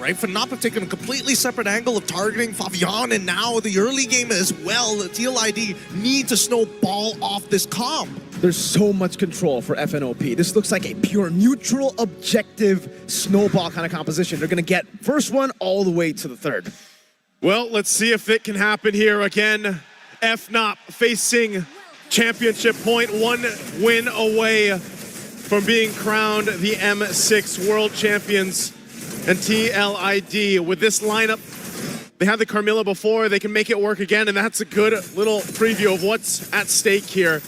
Right, Fnop have taken a completely separate angle of targeting Fabian, and now the early game as well. Tlid need to snowball off this comp. There's so much control for Fnop. This looks like a pure neutral objective snowball kind of composition. They're going to get first one all the way to the third. Well, let's see if it can happen here again. Fnop facing championship point, 1 win away from being crowned the M6 World Champions. And Tlid, with this lineup, they had the Carmilla before, they can make it work again, and that's a good little preview of what's at stake here.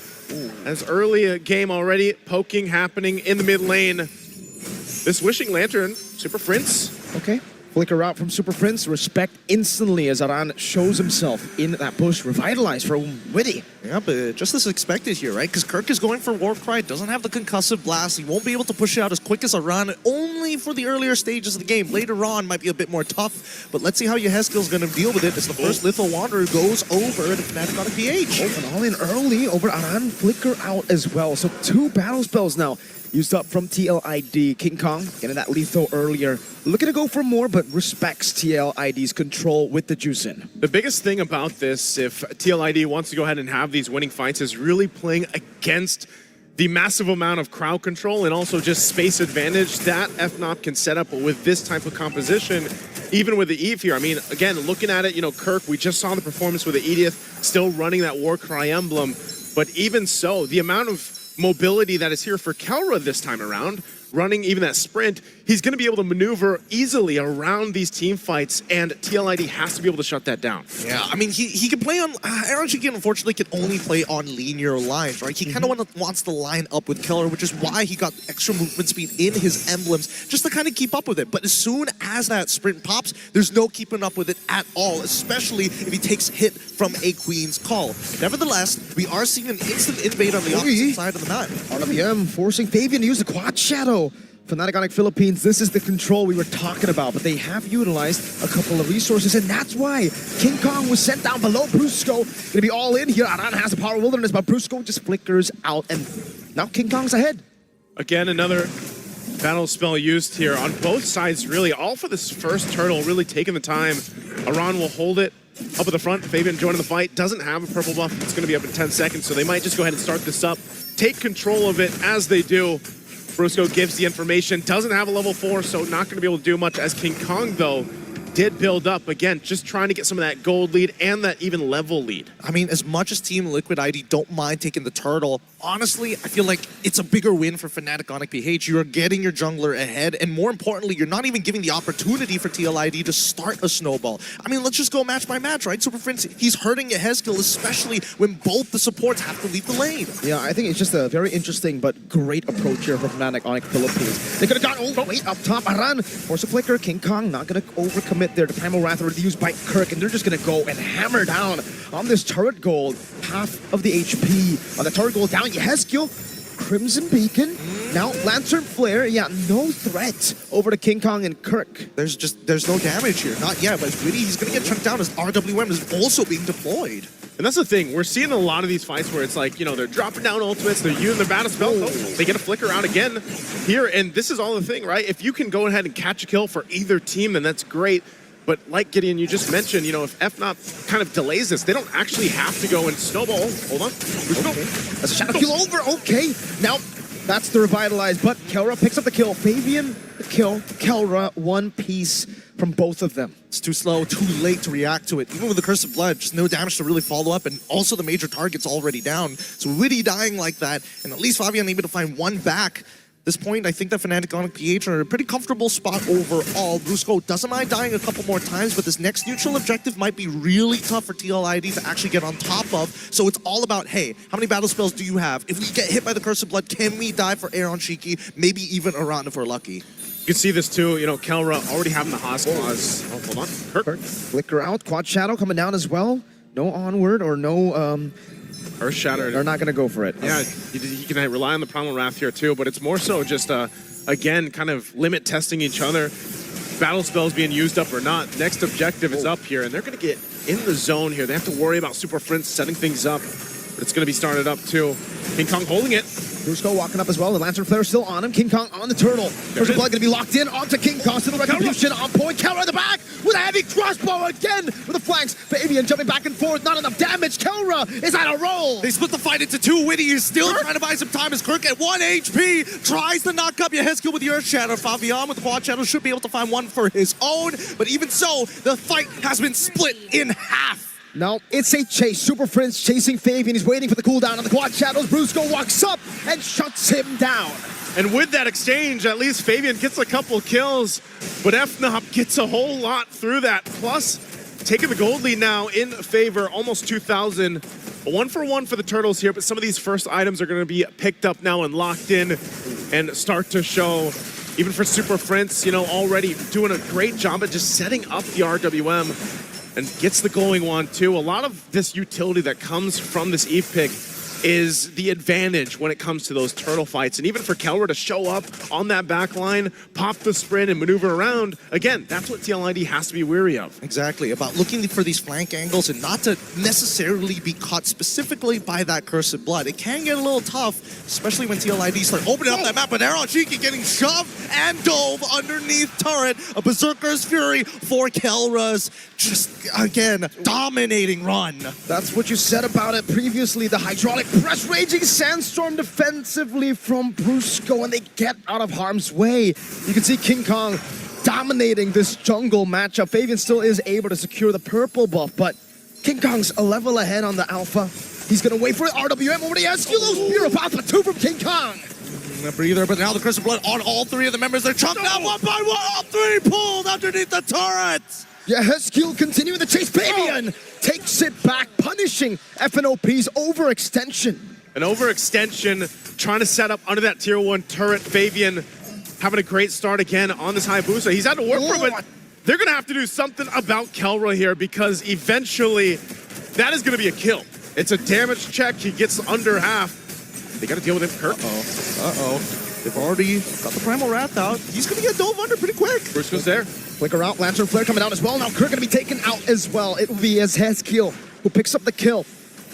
As early a game already, poking happening in the mid lane. This Wishing Lantern, Super Prince. Okay, flicker out from Super Prince, respect instantly as Aran shows himself in that bush, revitalized for Witty. Yeah, but just as expected here, right? Because Kirk is going for Warcry, doesn't have the concussive blast, he won't be able to push it out as quick as Aran, only for the earlier stages of the game. Later on might be a bit more tough, but let's see how Yehezkiel's going to deal with it as the first Lethal Wanderer goes over to Fnatic on a PH. Oh, and all in early over Aran, flicker out as well. So 2 battle spells now used up from Tlid. King Kong getting that lethal earlier. Looking to go for more, but respects Tlid's control with the juice in. The biggest thing about this, if Tlid wants to go ahead and have these winning fights, is really playing against the massive amount of crowd control and also just space advantage that Fnop can set up with this type of composition, even with the Eve here. I mean, again, looking at it, you know, Kirk, we just saw the performance with the Edith, still running that Warcry emblem, but even so, the amount of mobility that is here for Kelra this time around, running even that sprint, he's going to be able to maneuver easily around these team fights, and Tlid has to be able to shut that down. Yeah, I mean, he can play on... Aaron Shikin, unfortunately, can only play on linear lines, right? He kind of wants to line up with Keller, which is why he got extra movement speed in his emblems, just to kind of keep up with it. But as soon as that sprint pops, there's no keeping up with it at all, especially if he takes hit from a Queen's Call. Nevertheless, we are seeing an instant invade on the opposite side of the map. RWM forcing Fabian to use the quad shadow. Fnatic Onic Philippines, this is the control we were talking about, but they have utilized a couple of resources, and that's why King Kong was sent down below. Brusco gonna be all in here. Aran has the power of wilderness, but Brusco just flickers out, and now King Kong's ahead. Again, another battle spell used here on both sides, really, all for this first turtle, really taking the time. Aran will hold it up at the front. Fabian joining the fight, doesn't have a purple buff. It's gonna be up in 10 seconds, so they might just go ahead and start this up, take control of it as they do. Brusco gives the information, doesn't have a level 4, so not going to be able to do much, as King Kong, though, did build up. Again, just trying to get some of that gold lead and that even level lead. I mean, as much as Team Liquid ID don't mind taking the turtle, honestly, I feel like it's a bigger win for Fnatic Onic PH. You're getting your jungler ahead, and more importantly, you're not even giving the opportunity for Tlid to start a snowball. I mean, let's just go match by match, right? Super Prince, he's hurting Yehezkiel, especially when both the supports have to leave the lane. Yeah, I think it's just a very interesting but great approach here for Fnatic Onic Philippines. They could have gone all the way up top. Aran force a flicker. King Kong not going to overcommit there. The Primal Wrath already used by Kirk, and they're just going to go and hammer down on this turret gold. Half of the HP on the turret gold down. Yehezkiel, Crimson Beacon, now Lantern Flare. Yeah, no threat over to King Kong and Kirk. There's no damage here, not yet, but it's Witty, he's going to get chunked down as RWM is also being deployed. And that's the thing, we're seeing a lot of these fights where it's like, you know, they're dropping down ultimates, they're using their battle spell, they get a flicker out again here, and this is all the thing, right? If you can go ahead and catch a kill for either team, then that's great. But like Gideon, you just mentioned, you know, if Fnop kind of delays this, they don't actually have to go and snowball. Hold on. Okay. That's a shadow kill over. Okay. Now, that's the revitalized, but Kelra picks up the kill. Fabian, the kill. Kelra, one piece from both of them. It's too slow, too late to react to it. Even with the Curse of Blood, just no damage to really follow up, and also the major target's already down. So Witty dying like that, and at least Fabian able to find one back. At this point, I think that Fnatic Onic PH are in a pretty comfortable spot overall. Brusco doesn't mind dying a couple more times, but this next neutral objective might be really tough for Tlid to actually get on top of. So it's all about, hey, how many battle spells do you have? If we get hit by the Curse of Blood, can we die for Aaron Shiki? Maybe even Aran if we're lucky. You can see this too, you know, Kelra already having the Haas clause. Oh, hold on. Kirk. Flicker out, Quad Shadow coming down as well. No onward or no Earth Shatter. They're not going to go for it. Yeah, he can rely on the Primal Wrath here too, but it's more so just, again, kind of limit testing each other. Battle spells being used up or not. Next objective is up here, and they're going to get in the zone here. They have to worry about Super Prince setting things up, but it's going to be started up too. King Kong holding it. Brusco walking up as well. The Lantern Flare still on him. King Kong on the turtle. First of blood going to be locked in onto King Kong. Still the retribution on point. Kelra in the back with a heavy crossbow again with the flanks. Fabian jumping back and forth. Not enough damage. Kelra is on a roll. They split the fight into two. Witty is still trying to buy some time as Kirk at 1 HP tries to knock up Yehezkiel with the Earth Shadow. Fabian with the Quad Shadow should be able to find one for his own, but even so, the fight has been split in half. Now it's a chase. Super Prince chasing Fabian. He's waiting for the cooldown on the Quad Shadows. Brusco walks up and shuts him down. And with that exchange, at least Fabian gets a couple kills, but Fnop gets a whole lot through that. Plus, taking the gold lead now in favor, almost 2,000. 1-for-1 for the Turtles here, but some of these first items are going to be picked up now and locked in and start to show. Even for Super Prince, you know, already doing a great job at just setting up the RWM and gets the going one too. A lot of this utility that comes from this Eve pick is the advantage when it comes to those turtle fights. And even for Kelra to show up on that back line, pop the sprint and maneuver around, again, that's what TLID has to be wary of. Exactly, about looking for these flank angles and not to necessarily be caught specifically by that Cursed Blood. It can get a little tough, especially when TLID start opening up that map, but Aaron Cheeky getting shoved and dove underneath turret. A Berserker's Fury for Kelra's just, again, dominating run. That's what you said about it previously. The hydraulic press raging sandstorm defensively from Brusco, and they get out of harm's way. You can see King Kong dominating this jungle matchup. Fabian still is able to secure the purple buff, but King Kong's a level ahead on the alpha. He's gonna wait for it. RWM over the Esculo Spear of Alpha 2 from King Kong. A breather, but now the Crystal Blood on all three of the members. They're chunked out one by one. All three pulled underneath the turrets. Yehezkiel continuing the chase. Fabian takes it back, punishing FNOP's overextension. An overextension, trying to set up under that tier 1 turret. Fabian having a great start again on this Hayabusa. He's had to work for it, but they're going to have to do something about Kelra here because eventually that is going to be a kill. It's a damage check. He gets under half. They got to deal with him, Kirk. Uh-oh. They've already got the Primal Wrath out. He's going to get dove under pretty quick. Brusco's there. Flicker out, Lantern Flare coming out as well. Now Kirk going to be taken out as well. It will be Yehezkiel who picks up the kill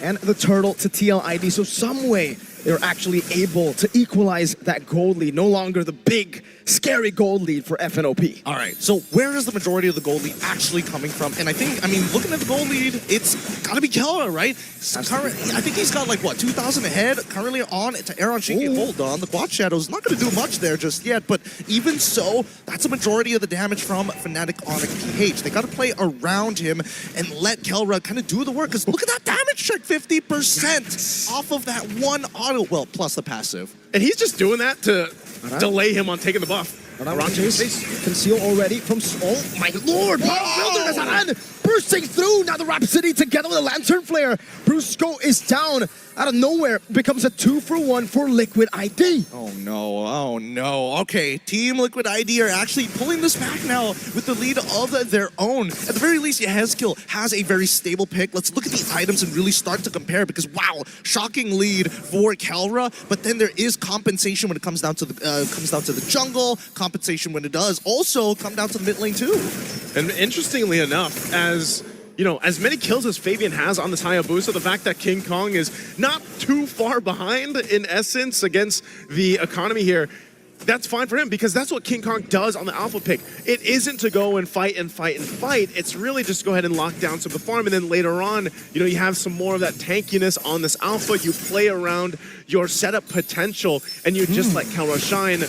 and the turtle to TLID. So some way they're actually able to equalize that gold lead. No longer the big, scary gold lead for FNOP. All right, so where is the majority of the gold lead actually coming from? And I think, looking at the gold lead, it's got to be Kelra, right? I think he's got like, what, 2,000 ahead currently on to Aaron Cheeky. Hold on, the Quad Shadow's not going to do much there just yet, but even so, that's a majority of the damage from Fnatic Onyx PH. They got to play around him and let Kelra kind of do the work, because look at that damage check, 50% off of that one auto, well, plus the passive. And he's just doing that to delay him on taking the buff. Around chase. Conceal already from... Oh my lord! Wilderness Aran bursting through! Now the Rhapsody together with a Lantern Flare. Brusco is down. Out of nowhere, becomes a 2-for-1 for Liquid ID. Oh no. Okay, Team Liquid ID are actually pulling this back now with the lead of their own. At the very least, Yehezkiel has a very stable pick. Let's look at the items and really start to compare, because wow, shocking lead for Kelra, but then there is compensation when it comes down to the jungle, compensation when it does also come down to the mid lane too. And interestingly enough, as many kills as Fabian has on this Hayabusa, the fact that King Kong is not too far behind in essence against the economy here, that's fine for him, because that's what King Kong does on the alpha pick. It isn't to go and fight. It's really just go ahead and lock down some of the farm, and then later on, you have some more of that tankiness on this alpha. You play around your setup potential, and you just let Kelra shine.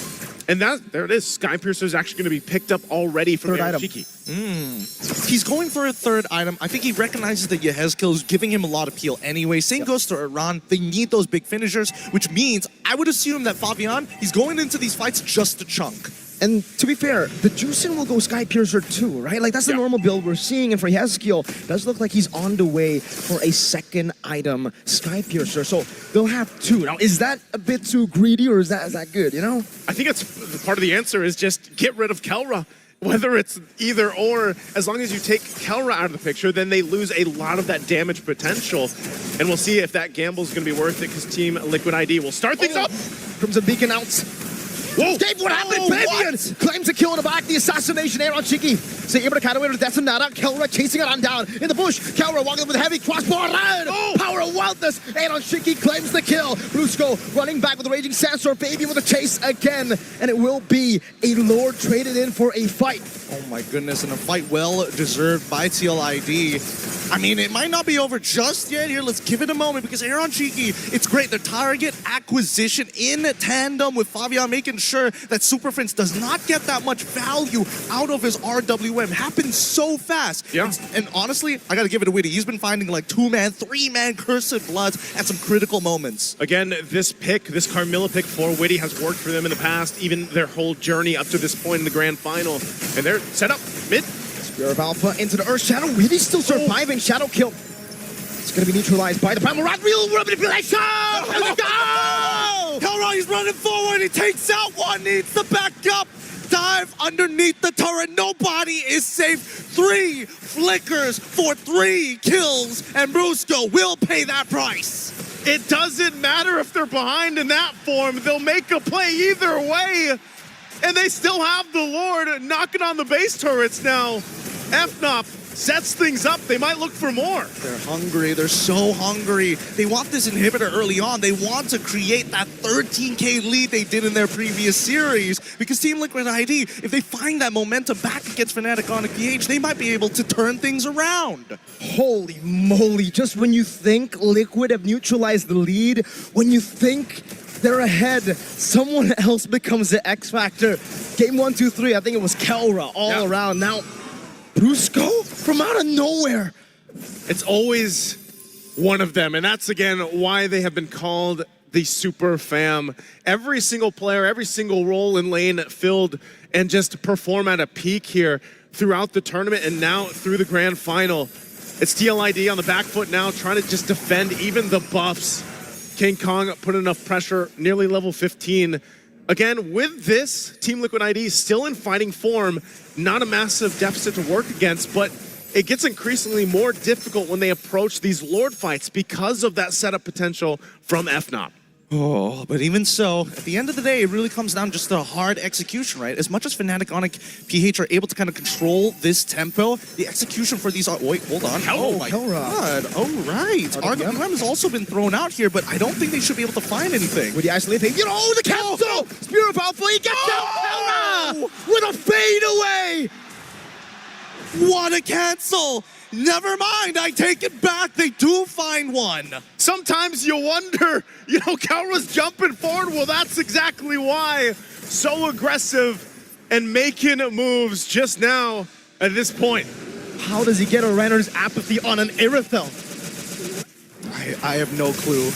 And there it is. Skypiercer is actually going to be picked up already from Cheeky. He's going for a third item. I think he recognizes that Yehezkiel is giving him a lot of peel anyway. Same goes to Iran. They need those big finishers, which means I would assume that Fabian, he's going into these fights just to chunk. And to be fair, the Juicin will go Skypiercer too, right? Like, that's the normal build we're seeing. And for Yehezkiel, it does look like he's on the way for a second item, Skypiercer. So they'll have two. Now, is that a bit too greedy, or is that good, I think it's part of the answer is just get rid of Kelra. Whether it's either or, as long as you take Kelra out of the picture, then they lose a lot of that damage potential. And we'll see if that gamble is going to be worth it, because Team Liquid ID will start things up. Crimson Beacon out. Whoa. Escape, what happened? Fabian claims a kill in the back. The assassination air on Cheeky. So able to counter with Detonata. Kelra chasing it on down in the bush. Kelra walking with a heavy crossbow. Power of wildness. And on Cheeky claims the kill. Brusco running back with the raging sandstorm. Fabian with a chase again. And it will be a Lord traded in for a fight. Oh my goodness, and a fight well deserved by TLID. I mean, it might not be over just yet here. Let's give it a moment because Aaron Cheeky, it's great. The target acquisition in tandem with Fabian, making sure that Super Prince does not get that much value out of his RWM. Happens so fast. Yeah. And honestly, I got to give it to Witty. He's been finding like 2-man, 3-man Cursed Bloods at some critical moments. Again, this pick, this Carmilla pick for Witty has worked for them in the past, even their whole journey up to this point in the grand final. And they're set up mid. Spear of Alpha into the Earth Shadow. Witty's still surviving. Shadow kill. It's going to be neutralized by the Primal Rat. Real manipulation! Let's go! Kelra, he's running forward. He takes out one, needs to back up. Dive underneath the turret. Nobody is safe. 3 flickers for 3 kills, and Brusco will pay that price. It doesn't matter if they're behind in that form. They'll make a play either way. And they still have the Lord knocking on the base turrets now. Fnop sets things up. They might look for more. They're hungry. They're so hungry. They want this inhibitor early on. They want to create that 13K lead they did in their previous series. Because Team Liquid ID, if they find that momentum back against Fnatic on PH, they might be able to turn things around. Holy moly. Just when you think Liquid have neutralized the lead, when you think they're ahead, someone else becomes the X factor. Game 1, 2, 3, I think it was Kelra all around. Now, Brusco from out of nowhere. It's always one of them, and that's again why they have been called the Super Fam. Every single player, every single role in lane filled and just perform at a peak here throughout the tournament and now through the grand final. It's TLID on the back foot now, trying to just defend even the buffs. King Kong put enough pressure, nearly level 15. Again, with this, Team Liquid ID still in fighting form, not a massive deficit to work against, but it gets increasingly more difficult when they approach these Lord fights because of that setup potential from Fnop. Oh, but even so, at the end of the day, it really comes down just to hard execution, right? As much as Fnatic on PH are able to kind of control this tempo, the execution for these are... Wait, hold on. Oh my god. Oh, right. RWM has also been thrown out here, but I don't think they should be able to find anything. With the isolated, you know, the cancel! Spear of Alpha, he gets out! With a fade away! What a cancel! Never mind, I take it back. They do find one. Sometimes you wonder, you know, Kelra's jumping forward. Well, that's exactly why. So aggressive and making moves just now at this point. How does he get a Renner's apathy on an Irithel? I have no clue.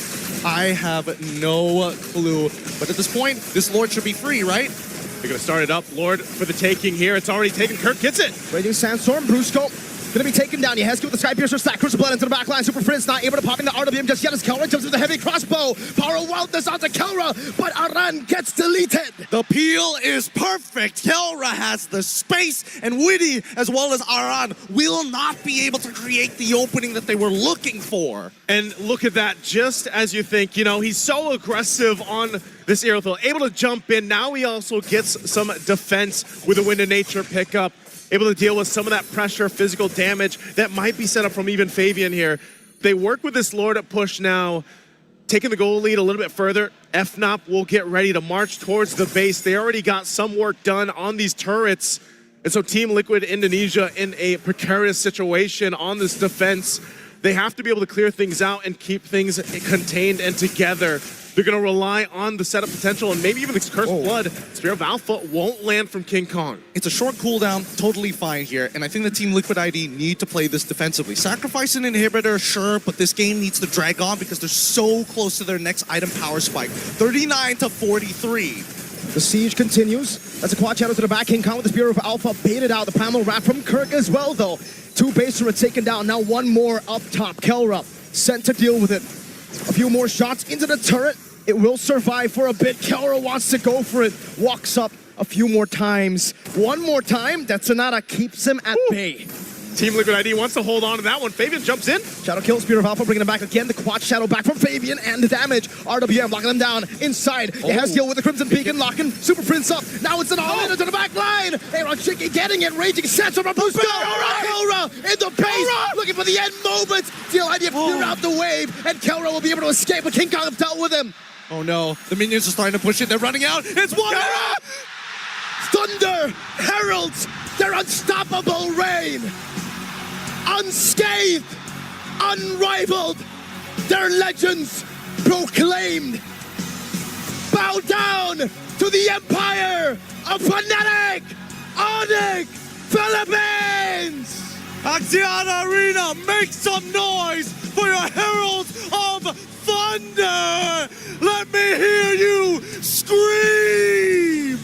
I have no clue. But at this point, this Lord should be free, right? They're going to start it up. Lord for the taking here. It's already taken. Kirk gets it. Raging Sandstorm, Brusco. Gonna be taken down. He has to get with the Sky Piercer stack. Crucial Blood into the back line. Super Prince not able to pop into RWM just yet as Kelra jumps with the heavy crossbow. Power wildness onto Kelra, but Aran gets deleted. The peel is perfect. Kelra has the space, and Witty, as well as Aran, will not be able to create the opening that they were looking for. And look at that, just as you think, you know, he's so aggressive on this Irithel, able to jump in. Now he also gets some defense with a Wind of Nature pickup. Able to deal with some of that pressure, physical damage that might be set up from even Fabian here. They work with this Lord at push now, taking the goal lead a little bit further. Fnop will get ready to march towards the base. They already got some work done on these turrets. And so Team Liquid Indonesia in a precarious situation on this defense. They have to be able to clear things out and keep things contained and together. They're going to rely on the setup potential and maybe even this Cursed Blood. Spear of Alpha won't land from King Kong. It's a short cooldown, totally fine here, and I think the Team Liquid ID need to play this defensively. Sacrifice an inhibitor, sure, but this game needs to drag on because they're so close to their next item power spike. 39 to 43. The siege continues. That's a quad shadow to the back. King Kong with the Spear of Alpha baited out. The Primal Rat from Kirk as well, though. 2 base turrets taken down. Now 1 more up top. Kelra sent to deal with it. A few more shots into the turret. It will survive for a bit. Kelra wants to go for it. Walks up a few more times. 1 more time. That Sonata keeps him at bay. Team Liquid ID wants to hold on to that one. Fabian jumps in. Shadow kills, Spear of Alpha, bringing him back again. The quad shadow back from Fabian, and the damage. RWM locking them down inside. It has deal with the Crimson Beacon, locking Super Prince up. Now it's an all-in into the back line. Aaron Chicky getting it, raging, sets him up. Boost Kelra in the pace, looking for the end moment. TLID have cleared out the wave, and Kelra will be able to escape, but King Kong have dealt with him. Oh no, the minions are starting to push it. They're running out. It's one. Thunder heralds their unstoppable reign. Unscathed, unrivaled, their legends proclaimed. Bow down to the empire of Fnatic, Onyx, Philippines! Axiata Arena, make some noise for your Heralds of Thunder! Let me hear you scream!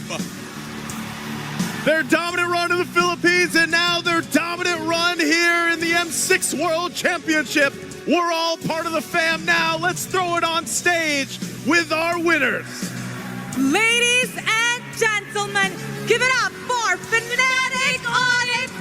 Their dominant run to the Philippines, and now their dominant run here in the M6 World Championship. We're all part of the fam now. Let's throw it on stage with our winners. Ladies and gentlemen, give it up for Fnatic Onyx